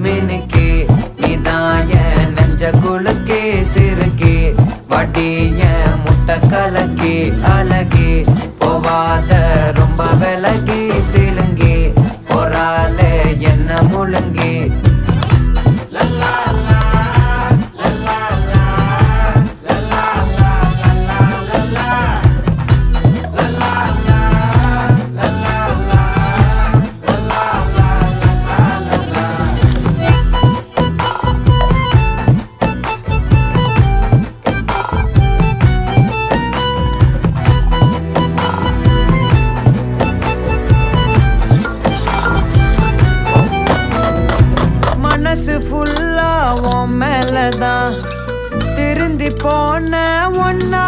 மினுக்கே நீதான் என் நெஞ்ச குலுக்கே சிறுக்கே வட்டிய முட்டை கலக்கே அழகே போவாத ரொம்ப விலகி சிலுங்கே போறால என்ன முழுங்கே மனசு ஃபுல்லா உன் மேலதான் திருந்தி போன ஒன்னா